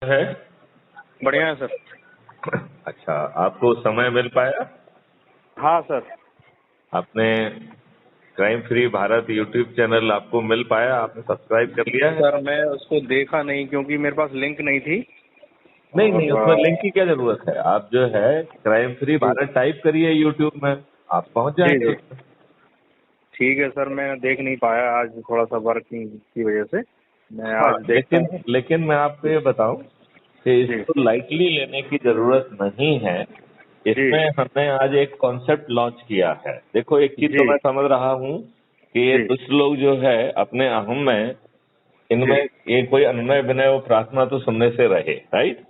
है। बढ़िया है सर। अच्छा, आपको समय मिल पाया? हाँ सर। आपने crime free Bharat YouTube channel आपको मिल पाया? आपने सब्सक्राइब कर लिया है? सर मैं उसको देखा नहीं क्योंकि मेरे पास लिंक नहीं थी। नहीं नहीं, उसमें और लिंक की क्या जरूरत है? आप जो है क्राइम फ्री जी भारत टाइप करिए यूट्यूब में, आप पहुंच जी जाएंगे जी उसमें। ठीक है सर, मैं देख नहीं पाया आज, थोड़ा सा वर्क की वजह से। मैं हाँ, आज देखता लेकिन हूँ। लेकिन मैं आपको ये बताऊं कि जी इसको लाइटली लेने की जरूरत नहीं है। जी इसमें हमने आज एक कॉन्सेप्ट लॉन्च किया है। देखो, एक चीज तो जी मैं समझ रहा हूँ कि ये जी दुष्ट लोग जो है अपने अहम में, जी इनमें ये कोई अनुनय विनय और प्रार्थना तो सुनने से रहे, राइट?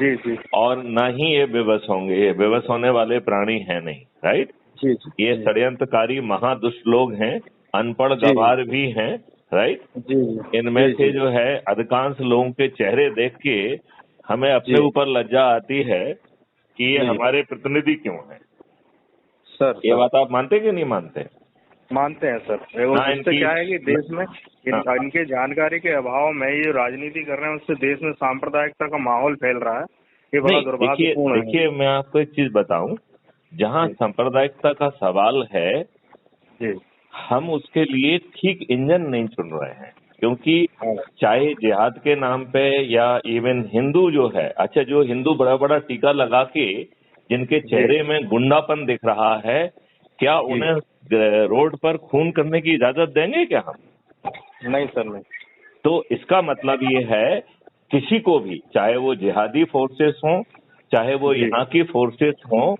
जी जी और ना ही ये बेबस होंगे, ये बेबस होने वाले प्राणी हैं नहीं, राइट? जी ये जी षड्यंत्रकारी महादुष्ट लोग हैं, अनपढ़ जी गवार भी हैं, राइट? जी इनमें जी से जी जो है अधिकांश लोगों के चेहरे देख के हमें अपने जी ऊपर लज्जा आती है कि ये जी हमारे प्रतिनिधि क्यों हैं। सर ये सर बात आप मानते कि नहीं मानते? मानते हैं सर। देखो, ना उससे इनकी क्या है कि देश में हाँ, इनके जानकारी के अभाव में ये राजनीति कर रहे हैं, उससे देश में सांप्रदायिकता का माहौल फैल रहा है। ये बड़ा नहीं, देखिए दुर्भाग्यपूर्ण है। देखिए, मैं आपको एक चीज बताऊं। जहां जी सांप्रदायिकता का सवाल है, जी हम उसके लिए ठीक इंजन नहीं चुन रहे हैं, क्योंकि हाँ चाहे जिहाद के नाम पे या इवन हिंदू जो है, अच्छा, जो हिंदू बड़ा बड़ा टीका लगा के जिनके जी चेहरे में गुंडापन दिख रहा है, क्या जी उन्हें रोड पर खून करने की इजाजत देंगे क्या हम? नहीं सर, नहीं। तो इसका मतलब ये है, किसी को भी, चाहे वो जिहादी फोर्सेस हों, चाहे वो जी यहाँ की फोर्सेस हों,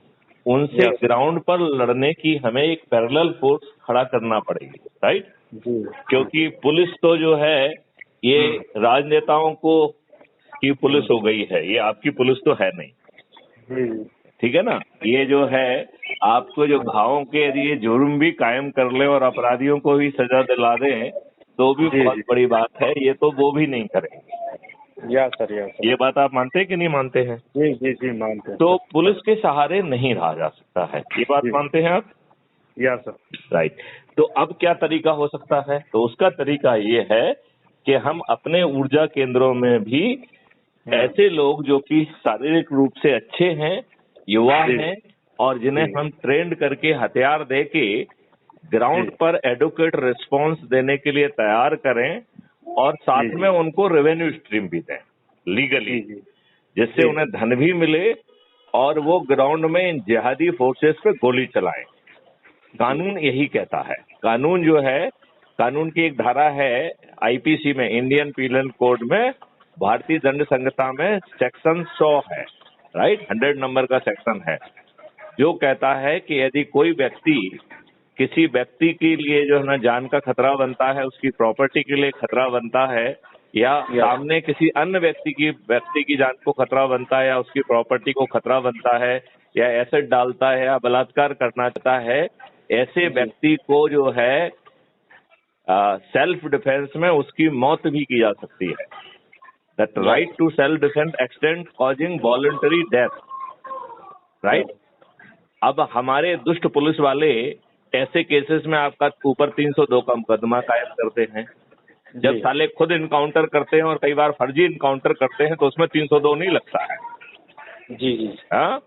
उनसे यस ग्राउंड पर लड़ने की हमें एक पैरेलल फोर्स खड़ा करना पड़ेगी, राइट? जी जी क्योंकि पुलिस तो जो है ये हम्म राजनेताओं को की पुलिस हम्म, हो गई है, ये आपकी पुलिस तो है नहीं, जी ठीक है ना? ये जो है, आपको जो घावों के यदि ये जुर्म भी कायम कर ले और अपराधियों को भी सजा दिला दें तो भी जी बहुत जी बड़ी बात है, ये तो वो भी नहीं करेंगे। Yes sir, yes sir. ये बात आप मानते हैं कि नहीं मानते हैं? जी जी जी मानते हैं तो सर। पुलिस के सहारे नहीं रहा जा सकता है, ये बात जी मानते हैं आप? Yes sir. राइट। तो अब क्या तरीका हो सकता है? तो उसका तरीका ये है कि हम अपने ऊर्जा केंद्रों में भी हम्म, ऐसे लोग जो कि शारीरिक रूप से अच्छे हैं, युवा जी हैं, और जिन्हें जी हम ट्रेंड करके हथियार दे के जी ग्राउंड पर एडुकेट रिस्पांस देने के लिए तैयार करें, और जी साथ जी में उनको रेवेन्यू स्ट्रीम भी दें लीगली, जी जी जिससे जी उन्हें धन भी मिले और वो ग्राउंड में इन जिहादी फोर्सेस पे गोली चलाएं। जी कानून यही कहता है। कानून जो है, कानून की एक धारा है आईपीसी में, इंडियन पीनल कोड में, भारतीय दंड संहिता में सेक्शन 100 है, राइट? 100 नंबर का सेक्शन है, जो कहता है कि यदि कोई व्यक्ति किसी व्यक्ति के लिए जो है ना जान का खतरा बनता है, उसकी प्रॉपर्टी के लिए खतरा बनता है, या यस सामने किसी अन्य व्यक्ति की जान को खतरा बनता है, या उसकी प्रॉपर्टी को खतरा बनता है, या एसेट डालता है, या बलात्कार करना चाहता है, ऐसे जी व्यक्ति को जो है सेल्फ डिफेंस में उसकी मौत भी की जा सकती है। That yes right to self defence extend causing voluntary death, right? Yes अब हमारे दुष्ट पुलिस वाले ऐसे केसेस में आपका ऊपर 302 का मुकदमा कायम करते हैं। जब जी साले खुद इनकाउंटर करते हैं और कई बार फर्जी इनकाउंटर करते हैं तो उसमें 302 नहीं लगता है। जी जी हाँ?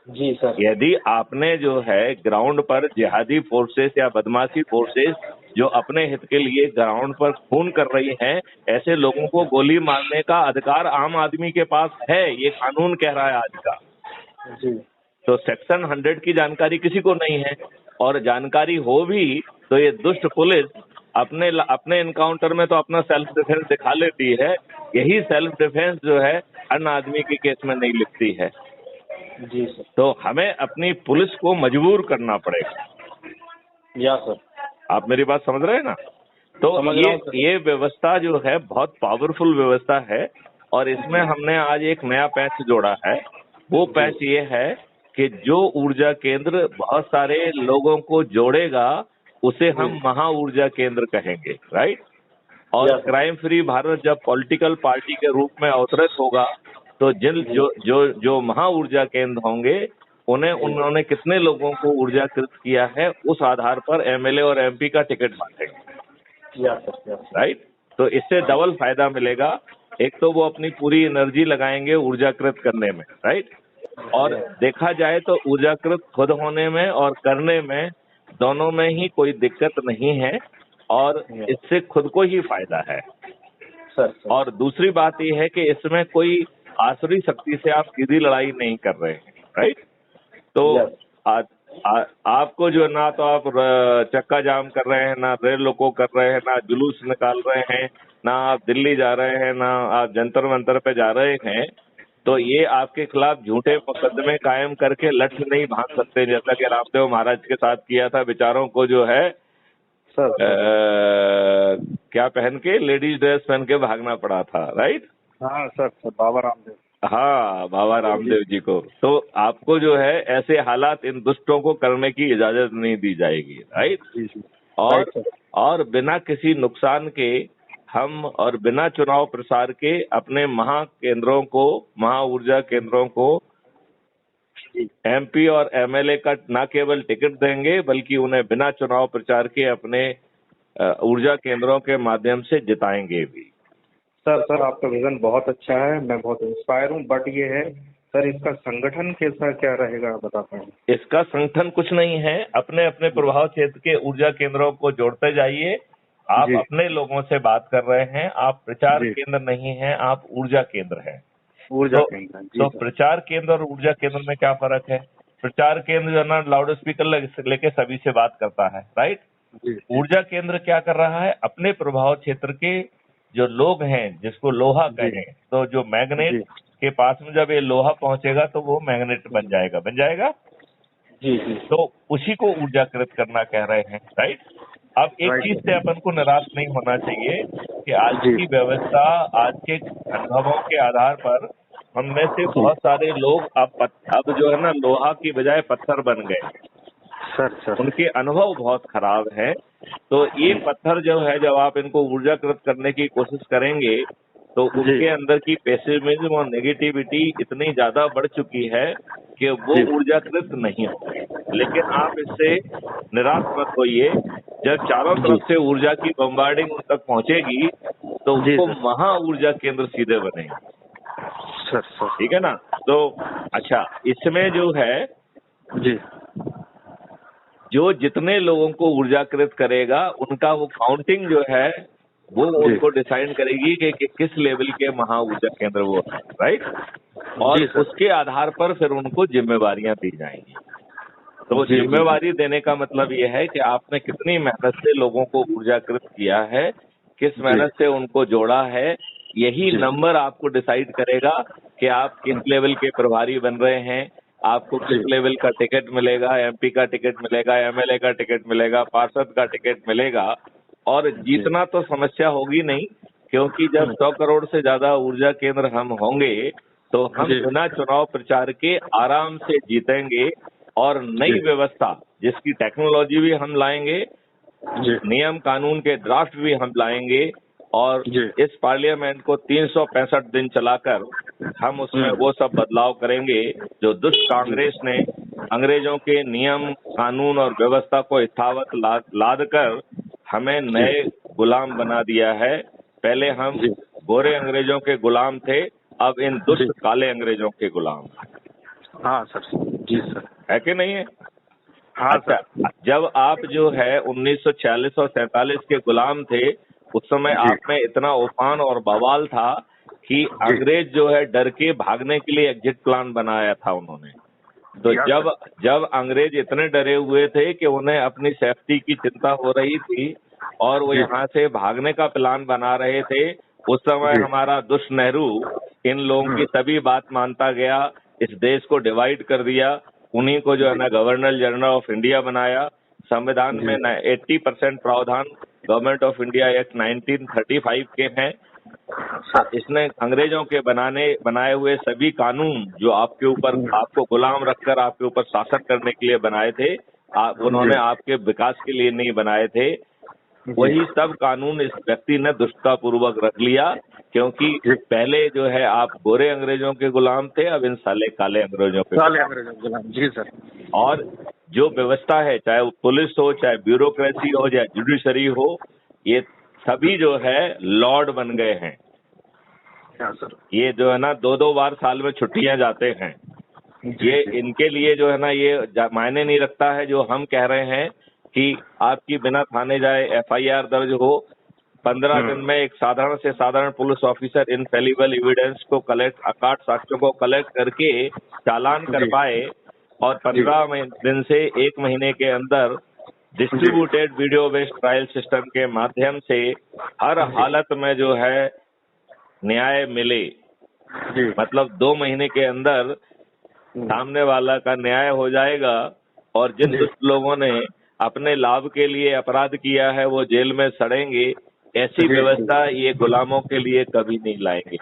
जी सर। यदि आपने जो है ग्राउंड पर जिहादी फोर्सेस या बदमाशी फोर्सेस जो अपने हित के लिए ग्राउंड पर खून कर रही हैं, ऐसे लोगों को गोली मारने का अधिकार आम आदमी के पास है, ये कानून कह रहा है आज का। जी तो सेक्शन 100 की जानकारी किसी को नहीं है, और जानकारी हो भी तो ये दुष्ट पुलिस अपने अपने इनकाउंटर में तो अपना सेल्फ डिफेंस दिखा लेती है। यही सेल्फ डिफेंस जो है अन्य आदमी के केस में नहीं लिखती है। जी सर। तो हमें अपनी पुलिस को मजबूर करना पड़ेगा। Yes sir. आप मेरी बात समझ रहे हैं ना? तो समझ रहा ये हूँ सर। ये व्यवस्था जो है बहुत पावरफुल व्यवस्था है, और इसमें हमने आज एक नया पैच जोड़ा है। वो जी पैच ये है कि जो ऊर्जा केंद्र बहुत सारे लोगों को जोड़ेगा उसे जी हम महा ऊर्जा केंद्र कहेंगे, राइट? और yes sir. Crime free Bharat जब पॉलिटिकल पार्टी के रूप में अवतरित होगा तो जिन जी जो जो जो महा ऊर्जा केंद्र होंगे, उन्हें जी उन्होंने कितने लोगों को ऊर्जाकृत किया है, उस आधार पर एमएलए और एमपी का टिकट बांटेंगे, यस सर, यस। राइट? तो इससे हाँ डबल फायदा मिलेगा। एक तो वो अपनी पूरी एनर्जी लगाएंगे ऊर्जाकृत करने में, राइट। और देखा जाए तो ऊर्जाकृत खुद होने में और करने में दोनों में ही कोई दिक्कत नहीं है, और इससे खुद को ही फायदा है। सर और दूसरी बात यह है कि इसमें कोई आसुरी शक्ति से आप सीधी लड़ाई नहीं कर रहे हैं, राइट। तो आपको जो ना तो आप चक्का जाम कर रहे हैं, ना रेल रोको कर रहे हैं, ना जुलूस निकाल रहे हैं, ना आप दिल्ली जा रहे हैं, ना आप जंतर मंतर पे जा रहे हैं, तो ये आपके खिलाफ झूठे मुकदमे कायम करके लठ नहीं भांज सकते, जैसा कि रामदेव महाराज के साथ किया था। बेचारों को जो है सर क्या पहन के, लेडीज ड्रेस पहन के भागना पड़ा था, राइट। हाँ सर बाबा रामदेव। हाँ, बाबा रामदेव जी को। तो आपको जो है ऐसे हालात इन दुष्टों को करने की इजाजत नहीं दी जाएगी, राइट। और बिना किसी नुकसान के हम और बिना चुनाव प्रसार के अपने महाकेंद्रों को, महा ऊर्जा केंद्रों को एमपी और एमएलए का न केवल टिकट देंगे, बल्कि उन्हें बिना चुनाव प्रचार के अपने ऊर्जा केंद्रों के माध्यम से जिताएंगे भी। सर आपका विजन बहुत अच्छा है, मैं बहुत इंस्पायर हूँ, बट ये है सर, इसका संगठन कैसा क्या रहेगा बता पाएंगे? इसका संगठन कुछ नहीं है, अपने अपने प्रभाव क्षेत्र के ऊर्जा केंद्रों को जोड़ते जाइए। आप अपने लोगों से बात कर रहे हैं, आप प्रचार केंद्र नहीं हैं, आप ऊर्जा केंद्र हैं। ऊर्जा केंद्र। तो प्रचार केंद्र और ऊर्जा केंद्र में क्या फर्क है? प्रचार केंद्र जो है ना, लाउड स्पीकर लेके सभी से बात करता है, राइट। ऊर्जा केंद्र क्या कर रहा है? अपने प्रभाव क्षेत्र के जो लोग हैं, जिसको लोहा कहें, तो जो मैग्नेट के पास में जब ये लोहा पहुंचेगा तो वो मैग्नेट बन जाएगा। जी। तो उसी को ऊर्जाकृत करना कह रहे हैं, राइट। अब एक चीज से अपन को निराश नहीं होना चाहिए कि आज की व्यवस्था, आज के अनुभवों के आधार पर हमने से बहुत सारे लोग अब जो है ना, लोहा की बजाय पत्थर बन गए। सर उनके अनुभव बहुत खराब है। तो ये पत्थर जो है, जब आप इनको ऊर्जाकृत करने की कोशिश करेंगे तो उनके अंदर की पेसिमिज्म और नेगेटिविटी इतनी ज्यादा बढ़ चुकी है कि वो ऊर्जाकृत नहीं होंगे। लेकिन आप इससे निराश मत होइए, जब चारों तरफ से ऊर्जा की बम्बार्डिंग उन तक पहुंचेगी तो उनको महा ऊर्जा केंद्र सीधे बनेंगे। सर ठीक है ना। तो अच्छा, इसमें जो है जो जितने लोगों को ऊर्जाकृत करेगा उनका वो काउंटिंग जो है वो उनको डिसाइड करेगी कि किस लेवल के महा ऊर्जा केंद्र वो है, राइट। और उसके आधार पर फिर उनको जिम्मेवारियां दी जाएंगी। तो जिम्मेवारी देने का मतलब ये है कि आपने कितनी मेहनत से लोगों को ऊर्जाकृत किया है, किस मेहनत से उनको जोड़ा है। यही नंबर आपको डिसाइड करेगा कि आप किस लेवल के प्रभारी बन रहे हैं, आपको किस लेवल का टिकट मिलेगा, एमपी का टिकट मिलेगा, एमएलए का टिकट मिलेगा, पार्षद का टिकट मिलेगा। और जीतना तो समस्या होगी नहीं, क्योंकि जब 100 करोड़ से ज्यादा ऊर्जा केंद्र हम होंगे तो हम बिना चुनाव प्रचार के आराम से जीतेंगे। और नई व्यवस्था, जिसकी टेक्नोलॉजी भी हम लाएंगे, नियम कानून के ड्राफ्ट भी हम लाएंगे, और इस पार्लियामेंट को 365 दिन चलाकर हम उसमें वो सब बदलाव करेंगे जो दुष्ट कांग्रेस ने अंग्रेजों के नियम कानून और व्यवस्था को यथावत लाद कर हमें नए गुलाम बना दिया है। पहले हम गोरे अंग्रेजों के गुलाम थे, अब इन दुष्ट काले अंग्रेजों के गुलाम। हाँ सर। जी सर। है कि नहीं है? हाँ अच्छा, जब आप जो है 1946 और 47 के गुलाम थे, उस समय आप में इतना उफान और बवाल था कि अंग्रेज जो है डर के भागने के लिए एग्जिट प्लान बनाया था उन्होंने। तो जब अंग्रेज इतने डरे हुए थे कि उन्हें अपनी सेफ्टी की चिंता हो रही थी और वो यहाँ से भागने का प्लान बना रहे थे, उस समय हमारा दुष्ट नेहरू इन लोगों की सभी बात मानता गया, इस देश को डिवाइड कर दिया। उन्हीं को जो है ना गवर्नर जनरल ऑफ इंडिया बनाया। संविधान में 80% प्रावधान गवर्नमेंट ऑफ इंडिया एक्ट 1935 के हैं। इसने अंग्रेजों के बनाए हुए सभी कानून जो आपके ऊपर, आपको गुलाम रखकर आपके ऊपर शासन करने के लिए बनाए थे, उन्होंने आपके विकास के लिए नहीं बनाए थे। वही सब कानून इस व्यक्ति ने दुष्टतापूर्वक रख लिया, क्योंकि पहले जो है आप गोरे अंग्रेजों के गुलाम थे, अब इन साले काले अंग्रेजों के गुलाम। जी सर। और जो व्यवस्था है, चाहे वो पुलिस हो, चाहे ब्यूरोक्रेसी हो, चाहे जुडिशरी हो, ये सभी जो है लॉर्ड बन गए हैं। हाँ सर। ये जो है ना 2-2 बार साल में छुट्टियां जाते हैं, ये इनके लिए जो है ना ये मायने नहीं रखता है जो हम कह रहे हैं कि आपकी बिना थाने जाए एफआईआर दर्ज हो, 15 दिन में एक साधारण से साधारण पुलिस ऑफिसर इनफेलिबल एविडेंस को कलेक्ट, अकाट साक्ष्यों को कलेक्ट करके चालान कर पाए और 15 दिन से 1 महीने के अंदर distributed video based trial system के माध्यम से हर हालत में जो है न्याय मिले। मतलब 2 महीने के अंदर सामने वाला का न्याय हो जाएगा और जिन दुष्ट लोगों ने अपने लाभ के लिए अपराध किया है वो जेल में सड़ेंगे। ऐसी व्यवस्था ये गुलामों के लिए कभी नहीं लाएंगे।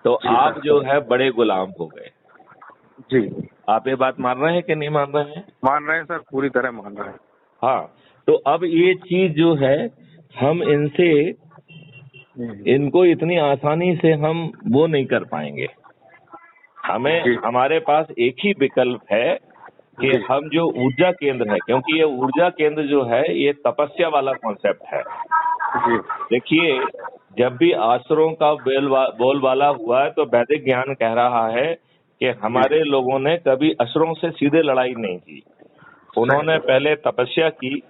तो आप जो है बड़े गुलाम हो गए। जी, आप ये बात मान रहे हैं कि नहीं मान रहे हैं? मान रहे हैं सर, पूरी तरह मान रहे हैं। हाँ, तो अब ये चीज जो है हम इनसे इनको इतनी आसानी से हम वो नहीं कर पाएंगे। हमें हमारे पास एक ही विकल्प है कि हम जो ऊर्जा केंद्र है, क्योंकि ये ऊर्जा केंद्र जो है ये तपस्या वाला कॉन्सेप्ट है। देखिए, जब भी आसुरों का बोलबाला हुआ है तो वैदिक ज्ञान कह रहा है कि हमारे लोगों ने कभी असुरों से सीधे लड़ाई नहीं की। उन्होंने पहले तपस्या की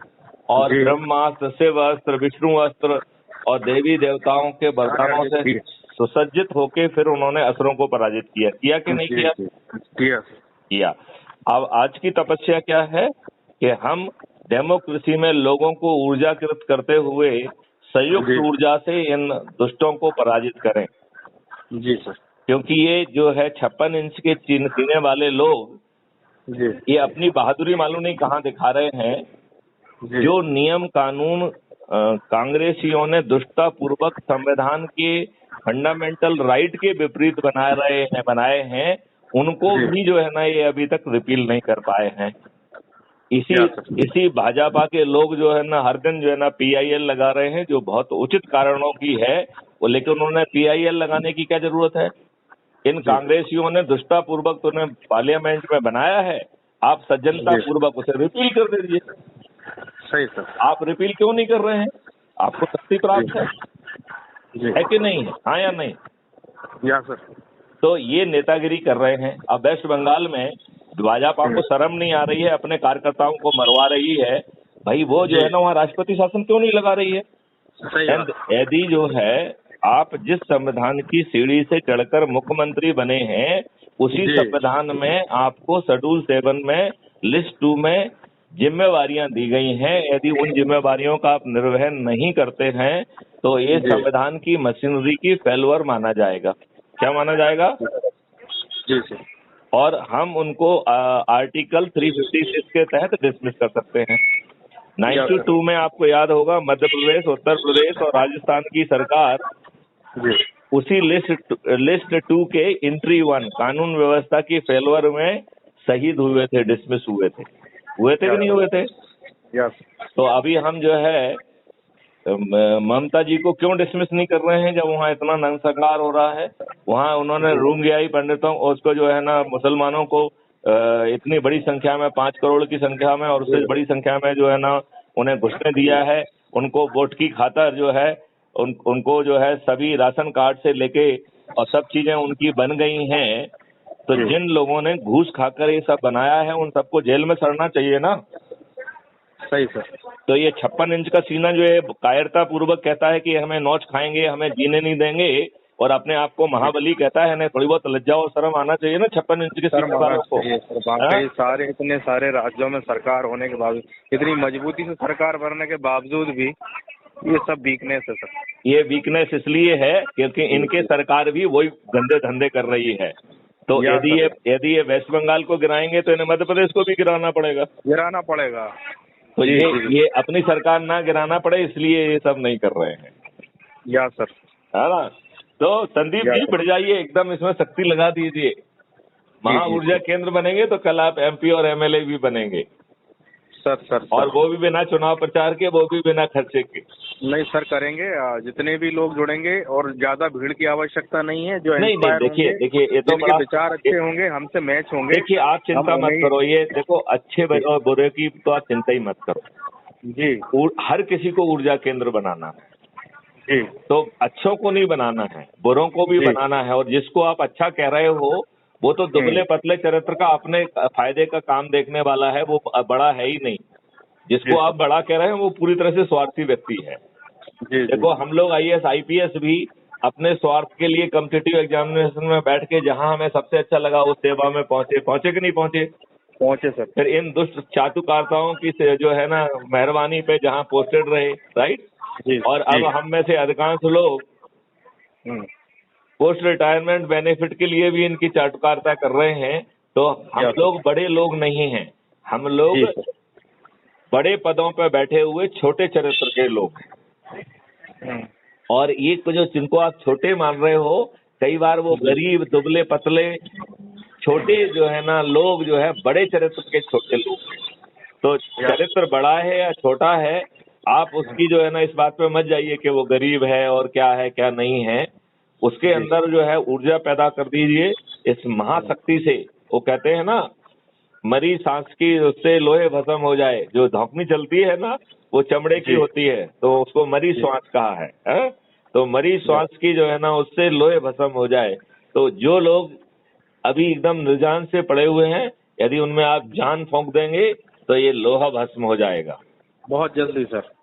और ब्रह्मास्त्र, शिव अस्त्र, विष्णु अस्त्र और देवी देवताओं के वरदानों से सुसज्जित होके फिर उन्होंने असुरों को पराजित किया। किया कि नहीं किया? किया। अब आज की तपस्या क्या है कि हम डेमोक्रेसी में लोगों को ऊर्जाकृत करते हुए संयुक्त ऊर्जा से इन दुष्टों को पराजित करें। जी सर। क्योंकि ये जो है 56 इंच के सीने वाले लोग ये अपनी बहादुरी मालूम नहीं कहाँ दिखा रहे हैं। जो नियम कानून कांग्रेसियों ने दुष्टता पूर्वक संविधान के फंडामेंटल राइट के विपरीत बनाए हैं, उनको भी जो है ना ये अभी तक रिपील नहीं कर पाए हैं। इसी भाजपा के लोग जो है ना हर दिन जो है ना PIL लगा रहे हैं, जो बहुत उचित कारणों की है वो, लेकिन उन्होंने PIL लगाने की क्या जरूरत है? इन कांग्रेसियों ने दुष्टता पूर्वक तो उन्हें पार्लियामेंट में बनाया है, आप सज्जनता पूर्वक उसे रिपील कर दीजिए। सही सर। आप रिपील क्यों नहीं कर रहे हैं? आपको शक्ति प्राप्त है कि नहीं है? हाँ या नहीं? या सर। तो ये नेतागिरी कर रहे हैं। अब वेस्ट बंगाल में भाजपा को शर्म नहीं आ रही है, अपने कार्यकर्ताओं को मरवा रही है। भाई वो जो है ना वहाँ राष्ट्रपति शासन क्यों नहीं लगा रही है? यदि जो है आप जिस संविधान की सीढ़ी से चढ़कर मुख्यमंत्री बने हैं उसी संविधान में आपको शेड्यूल 7 में लिस्ट 2 में जिम्मेवारियां दी गई हैं। यदि उन जिम्मेवारियों का आप निर्वहन नहीं करते हैं तो ये संविधान की मशीनरी की फेल्योर माना जाएगा। क्या माना जाएगा? जी सर। और हम उनको आर्टिकल 356 के तहत डिसमिस कर सकते हैं। 92 में आपको याद होगा मध्य प्रदेश, उत्तर प्रदेश और राजस्थान की सरकार उसी लिस्ट 2 के एंट्री 1 कानून व्यवस्था की फेल्योर में शहीद हुए थे, डिसमिस हुए थे कि नहीं हुए थे? तो अभी हम जो है ममता जी को क्यों डिसमिस नहीं कर रहे हैं जब वहाँ इतना नरसंहार हो रहा है? वहाँ उन्होंने रूंगियाई पंडितों उसको जो है ना मुसलमानों को इतनी बड़ी संख्या में 5 करोड़ की संख्या में और उससे बड़ी संख्या में जो है ना उन्हें घुसने दिया है। उनको वोट की खातर जो है उनको जो है सभी राशन कार्ड से लेके और सब चीजें उनकी बन गई हैं। तो जिन लोगों ने घूस खाकर ये सब बनाया है उन सबको जेल में सड़ना चाहिए ना? सही सर। तो ये 56 इंच का सीना जो है कायरता पूर्वक कहता है कि हमें नौच खाएंगे, हमें जीने नहीं देंगे और अपने आप को महाबली कहता है ना, थोड़ी बहुत लज्जा और शर्म आना चाहिए ना 56 इंच के सीने वालों को। सारे इतने सारे राज्यों में सरकार होने के बावजूद, इतनी मजबूती से सरकार बनने के बावजूद भी ये सब वीकनेस है सर। ये वीकनेस इसलिए है क्योंकि इनके सरकार भी वही गंदे धंधे कर रही है। तो यदि ये वेस्ट बंगाल को गिराएंगे तो इन्हें मध्य प्रदेश को भी गिराना पड़ेगा। तो ये अपनी सरकार ना गिराना पड़े इसलिए ये सब नहीं कर रहे हैं। या सर, है ना? तो संदीप जी बढ़ जाइए, एकदम इसमें शक्ति लगा दीजिए। महा ऊर्जा केंद्र बनेंगे तो कल आप MP और MLA भी बनेंगे सर। और वो भी बिना चुनाव प्रचार के, वो भी बिना खर्चे के। नहीं सर, करेंगे। जितने भी लोग जुड़ेंगे और ज्यादा भीड़ की आवश्यकता नहीं है। जो नहीं देखिए ये तो बड़ा विचार अच्छे होंगे, हमसे मैच होंगे। देखिए आप चिंता मत करो, ये देखो अच्छे और बुरे की तो आप चिंता ही मत करो जी। हर किसी को ऊर्जा केंद्र बनाना है। जी तो अच्छों को नहीं बनाना है, बुरों को भी जी। बनाना है। और जिसको आप अच्छा कह रहे हो वो तो दुबले पतले चरित्र का अपने फायदे का काम देखने वाला है, वो बड़ा है ही नहीं। जी जिसको सर। आप बड़ा कह रहे हैं वो पूरी तरह से स्वार्थी व्यक्ति है। जी जी देखो, जी। हम लोग आईएएस आईपीएस भी अपने स्वार्थ के लिए कॉम्पिटिटिव एग्जामिनेशन में बैठ के जहां हमें सबसे अच्छा लगा उस सेवा में पहुंचे कि नहीं पहुंचे। पहुंचे सर। फिर इन दुष्ट चाटुकारिताओं की जो है ना मेहरबानी पे जहां पोस्टेड रहे, राइट। जी और जी। अब हम में से अधिकांश लोग हम्म। पोस्ट रिटायरमेंट बेनिफिट के लिए भी इनकी चाटुकारिता कर रहे हैं। तो हम या लोग बड़े लोग नहीं हैं, हम लोग जी सर। बड़े पदों पर बैठे हुए छोटे चरित्र के लोग हैं। हम्म। और ये जो जिनको आप छोटे मान रहे हो, कई बार वो जी गरीब दुबले पतले छोटे जो है ना लोग जो है बड़े चरित्र के छोटे लोग हैं। तो या चरित्र बड़ा है या छोटा है, आप उसकी जो है ना इस बात पे मत जाइए कि वो गरीब है क्या नहीं है। उसके जी अंदर जो है ऊर्जा पैदा कर दीजिए इस महाशक्ति से। वो कहते हैं ना, मरी सांस की उससे लोहे भस्म हो जाए। जो धौंकनी चलती है ना वो चमड़े की जी होती है, तो उसको मरी जी। श्वास कहा है, हैं? तो मरी या श्वास की जो है ना उससे लोहे भस्म हो जाए। तो जो लोग अभी एकदम निर्जान से पड़े हुए हैं, यदि उनमें आप जान फूंक देंगे तो ये लोहा भस्म हो जाएगा। बहुत जल्दी सर।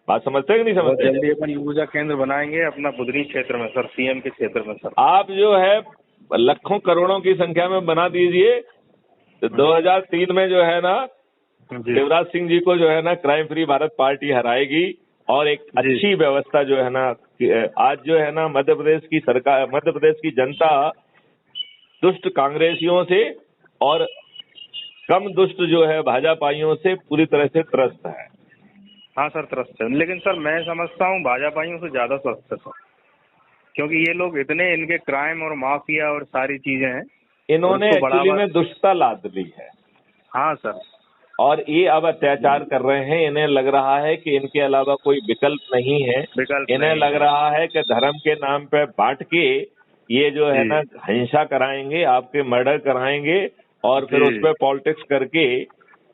बात समझते हैं कि नहीं बहुत समझते? जल्दी अपन ऊर्जा केंद्र बनाएंगे अपना बुधनी क्षेत्र में सर, सीएम के क्षेत्र में सर। आप जो है लाखों करोड़ों की संख्या में बना दीजिए। तो 2003 में जो है ना जी शिवराज सिंह जी को जो है ना क्राइम फ्री भारत पार्टी हराएगी। और एक जी अच्छी व्यवस्था जो है ना, आज जो है ना मध्य प्रदेश की सरकार, मध्य प्रदेश की जनता दुष्ट कांग्रेसियों से और कम दुष्ट जो है भाजपाइयों से पूरी तरह से त्रस्त है। हाँ सर, त्रस्त है। लेकिन सर मैं समझता हूँ भाजपाइयों से ज्यादा त्रस्त है सर, क्योंकि ये लोग इतने, इनके क्राइम और माफिया और सारी चीजें हैं और इन्होंने इसको एक्चुअली बढ़ावा। में दुष्टता लाद ली है हाँ सर। और ये अब अत्याचार कर रहे हैं। इन्हें लग रहा है कि इनके अलावा कोई विकल्प नहीं है। विकल्प इन्हें नहीं लग है। रहा है कि धर्म के नाम पे बांट के ये जो है जी ना हिंसा कराएंगे, आपके मर्डर कराएंगे और फिर उस जी। पर पॉलिटिक्स करके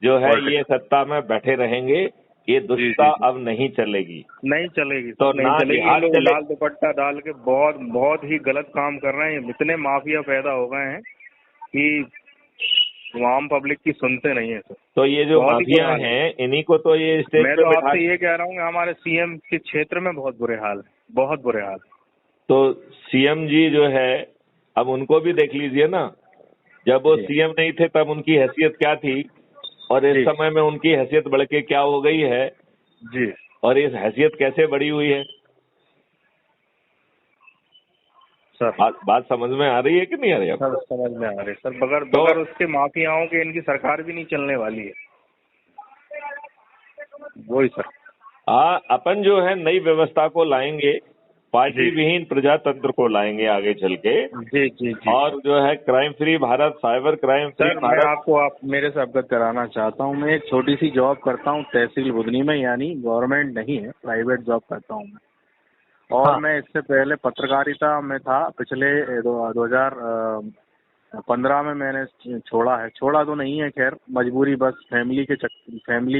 जो है पॉलिटिक्स। ये सत्ता में बैठे रहेंगे। ये जी दुष्टता जी जी। अब नहीं चलेगी। नहीं चलेगी तो सर, नहीं ना चलेगी। ये जिहाद लोग चले। लाल दुपट्टा डाल के बहुत बहुत ही गलत काम कर रहे हैं। इतने माफिया पैदा हो गए हैं कि वो आम पब्लिक की सुनते नहीं है सर। तो ये जो बहुत ही माफिया बुरा हाल है। हैं इन्हीं को तो ये स्टेज मैं पे तो बिठा। आपसे ये कह रहा हूँ कि हमारे सीएम के क्षेत्र में बहुत बुरे हाल है, बहुत बुरे हाल। तो सीएम जी जो है अब उनको भी देख लीजिए ना, जब वो जी सीएम नहीं थे तब उनकी हैसियत क्या थी और इस जी समय में उनकी हैसियत बढ़ के क्या हो गई है जी और इस हैसियत कैसे बढ़ी हुई है। सर। बात समझ में आ रही है कि नहीं आ रही है सर आपको? समझ में आ रही सर, बगैर तो बगैर उसके माफियाओं के इनकी सरकार भी नहीं चलने वाली है। वही सर। अपन जो है नई व्यवस्था को लाएंगे, पार्टी जी विहीन प्रजातंत्र को लाएंगे आगे चल के। जी जी जी। और जो है crime free Bharat, cyber crime free sir मैं भारत। आपको, आप मेरे से अवगत कराना चाहता हूँ। मैं एक छोटी सी जॉब करता हूँ तहसील बुधनी में, यानी गवर्नमेंट नहीं है, प्राइवेट जॉब करता हूँ मैं। और हाँ मैं इससे पहले पत्रकारिता में था। पिछले 2015 में मैंने छोड़ा है। छोड़ा तो नहीं है, खैर मजबूरी, बस फैमिली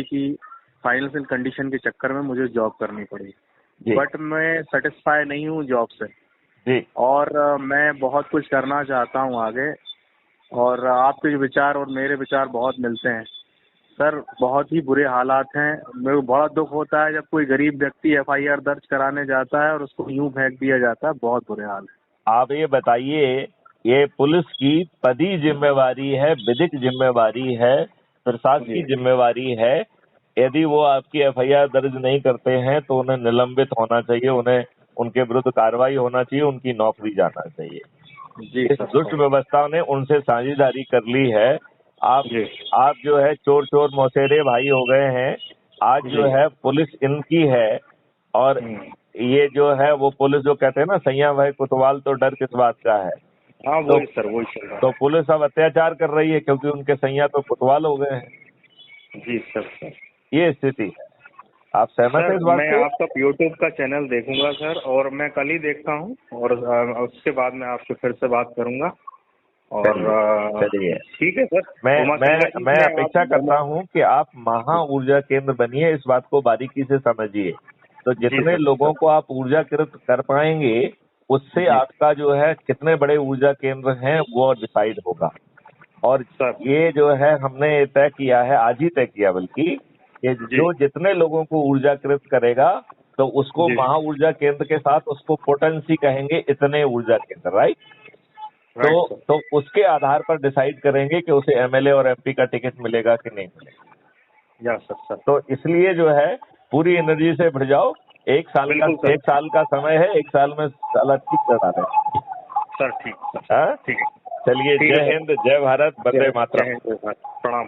की फाइनेंशियल कंडीशन के चक्कर में मुझे जॉब करनी पड़ी। जी बट मैं सेटिस्फाई नहीं हूँ जॉब से। जी। और मैं बहुत कुछ करना चाहता हूँ आगे। और आपके विचार और मेरे विचार बहुत मिलते हैं सर। बहुत ही बुरे हालात हैं। मेरे को बड़ा दुख होता है जब कोई गरीब व्यक्ति एफआईआर दर्ज कराने जाता है और उसको यूं फेंक दिया जाता है। बहुत बुरे हाल है। आप ये बताइए, ये पुलिस की पदी जिम्मेवारी है, विधिक जिम्मेवारी है, प्रशासकीय जी जिम्मेवारी है। यदि वो आपकी एफआईआर दर्ज नहीं करते हैं तो उन्हें निलंबित होना चाहिए, उन्हें उनके विरुद्ध कार्रवाई होना चाहिए, उनकी नौकरी जाना चाहिए। जी इस दुष्ट सर। व्यवस्था ने उनसे साझेदारी कर ली है। आप जी आप जो है चोर चोर मौसेरे भाई हो गए हैं। आज जो जी। है पुलिस इनकी है और ये जो है वो पुलिस जो कहते हैं ना, सैया भाई कोतवाल तो डर किस बात का है। हाँ तो वही सर, वही चल रहा तो पुलिस अब अत्याचार कर रही है क्योंकि उनके सैया तो कोतवाल हो गए हैं। है। जी सर। ये स्थिति है। आप सहमत हैं सर इस बात मैं से? आपका यूट्यूब का चैनल देखूंगा सर, और मैं कल ही देखता हूँ। और उसके बाद मैं आपसे फिर से बात करूंगा। और चलिए, ठीक है सर। मैं उमा मैं सिंह जी मैं में अपेक्षा करता हूं कि आप महा ऊर्जा केंद्र बनिए, इस बात को बारीकी से समझिए। तो जितने सर, लोगों को आप ऊर्जाकृत कर पाएंगे उससे जी। आपका जो है कितने बड़े ऊर्जा केंद्र हैं वो डिसाइड होगा। और सर ये जो है हमने तय किया है, आज ही तय किया बल्कि, कि जी जो जितने लोगों को ऊर्जाकृत करेगा तो उसको जी महा ऊर्जा केंद्र के साथ उसको पोटेंसी कहेंगे, इतने ऊर्जा केंद्र, राइट। Right sir. तो उसके आधार पर डिसाइड करेंगे कि उसे एमएलए और एमपी का टिकट मिलेगा कि नहीं मिलेगा। Yes sir. तो इसलिए जो है पूरी एनर्जी से भर जाओ। एक बिल्कुल सर। साल का समय है, एक साल में साला ठीक कर डालें। सर ठीक सर। हाँ? ठीक है। चलिए, ठीक है जय सर। हिंद, जय भारत, वंदे मातरम। जय हिंद, जय भारत। प्रणाम।